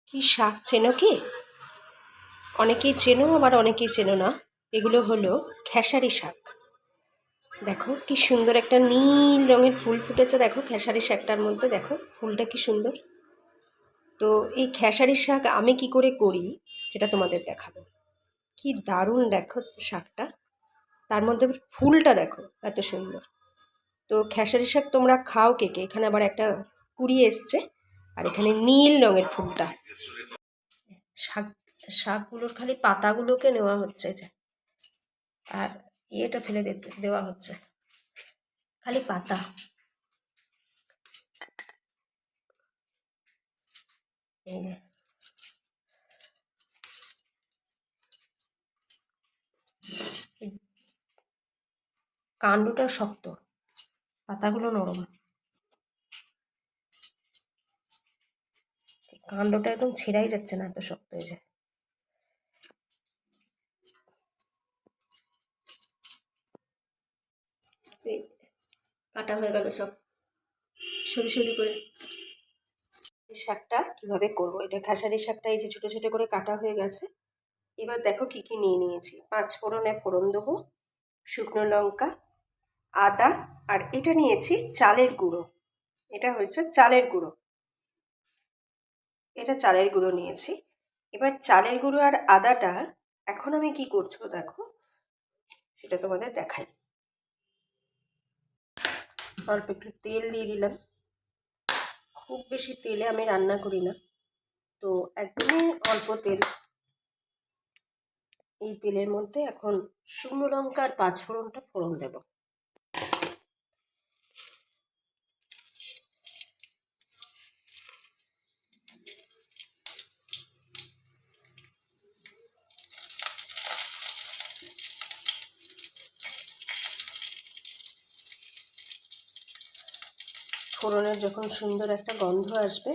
কি শাক চেনো কি? অনেকেই চেনো আবার অনেকেই চেনো না। এগুলো হলো খেসারি শাক। দেখো কি সুন্দর একটা নীল রঙের ফুল ফুটেছে, দেখো খেসারি শাকটার মধ্যে, দেখো ফুলটা কি সুন্দর। তো এই খেসারি শাক আমি কি করে করি সেটা তোমাদের দেখাবো। কি দারুণ দেখো শাকটা, তার মধ্যে ফুলটা দেখো এত সুন্দর। তো খেসারি শাক তোমরা খাও কে কে? এখানে আবার একটা কুড়িয়ে এসছে, আর এখানে নীল রঙের ফুলটা। শাক শাকগুলোর খালি পাতাগুলোকে নেওয়া হচ্ছে যে, আর ইয়েটা ফেলে দেওয়া হচ্ছে, খালি পাতা। এই যে কাণ্ডটা শক্ত, পাতাগুলো নরম। কাণ্ডটা একদম ছেঁড়াই যাচ্ছে না, এত শক্ত। এই যে কাটা হয়ে গেল সব সরু সরু করে। এই শাকটা কিভাবে করবো, এটা খেসারি শাকটা এই যে ছোট ছোট করে কাটা হয়ে গেছে। এবার দেখো কি কি নিয়ে নিয়েছি। 5 ফোড়নে ফোড়ন দেবো, শুকনো লঙ্কা, আদা, আর এটা নিয়েছি চালের গুঁড়ো। এটা হচ্ছে চালের গুঁড়ো, এটা চালের গুঁড়ো নিয়েছি। এবার চালের গুঁড়ো আর আদাটা এখন আমি কি করছো দেখো, সেটা তোমাদের দেখাই। অল্প একটু তেল দিয়ে দিলাম, খুব বেশি তেলে আমি রান্না করি না, তো একদমই অল্প তেল। এই তেলের মধ্যে এখন শুকনো লঙ্কা আর 5 ফোড়নটা ফোড়ন দেব। ফোড়নের যখন সুন্দর একটা গন্ধ আসবে,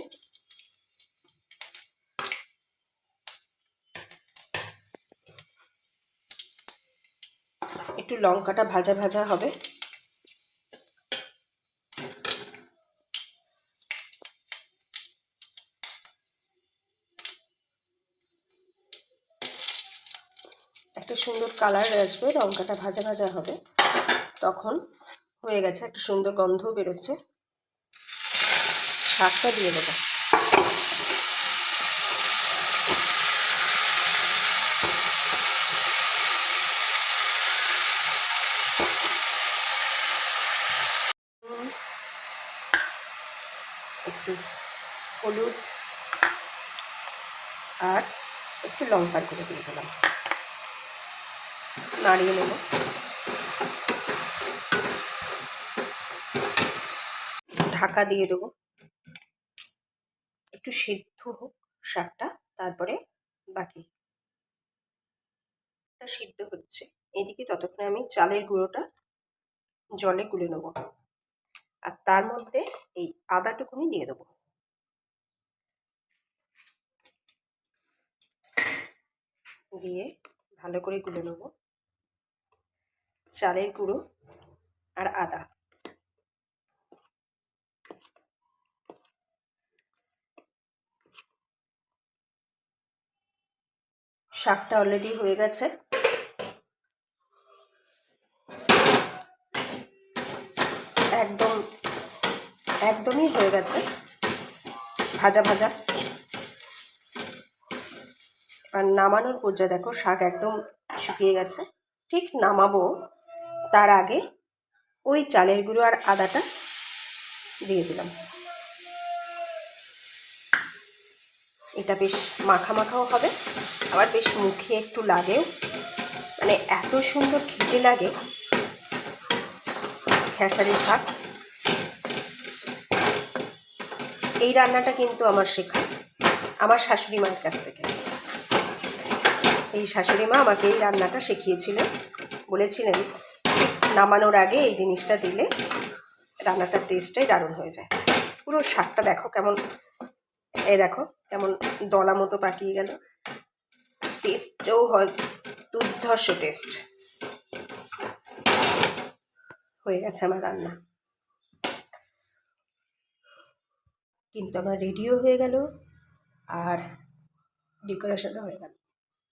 একটু লঙ্কাটা ভাজা ভাজা হবে, একটা সুন্দর কালার আসবে, লঙ্কাটা ভাজা ভাজা হবে, তখন হয়ে গেছে, একটা সুন্দর গন্ধ বেরোচ্ছে। শাকটা দিয়ে দেবো। একটু হলুদ আর একটু লঙ্কার গুঁড়ো দিয়ে দিলাম, নাড়িয়ে নেব। ঢাকা দিয়ে দেবো, একটু সিদ্ধ হোক শাকটা, তারপরে বাকি সিদ্ধ হচ্ছে এদিকে, ততক্ষণে আমি চালের গুঁড়োটা জলে গুলে নেব, আর তার মধ্যে এই আদাটুকুনি দিয়ে দেবো। দিয়ে ভালো করে গুলে নেব চালের গুঁড়ো আর আদা। শাকটা অলরেডি হয়ে গেছে, একদম একদমই হয়ে গেছে ভাজা ভাজা। আর নামানোর পর্যায়ে দেখো শাক একদম শুকিয়ে গেছে। ঠিক নামাবো তার আগে ওই চালের গুঁড়ো আর আদাটা দিয়ে দিলাম। এটা বেশ মাখা মাখাও হবে, আবার বেশ মুখে একটু লাগেও, মানে এত সুন্দর খেতে লাগে খেসারি শাক। এই রান্নাটা কিন্তু আমার শেখা আমার শাশুড়ি মায়ের কাছ থেকে। এই শাশুড়ি মা আমাকে এই রান্নাটা শিখিয়েছিলেন, বলেছিলেন নামানোর আগে এই জিনিসটা দিলে রান্নাটার টেস্টটাই দারুণ হয়ে যায়। পুরো শাকটা দেখো কেমন, এই দেখো কেমন দলা মতো পাকিয়ে গেল, টেস্টও হয় দুর্ধর্ষ টেস্ট। হয়ে গেছে আমার রান্না, কিন্তু আমার রেডিও হয়ে গেল। আর ডেকোরেশনটা হয়ে গেল।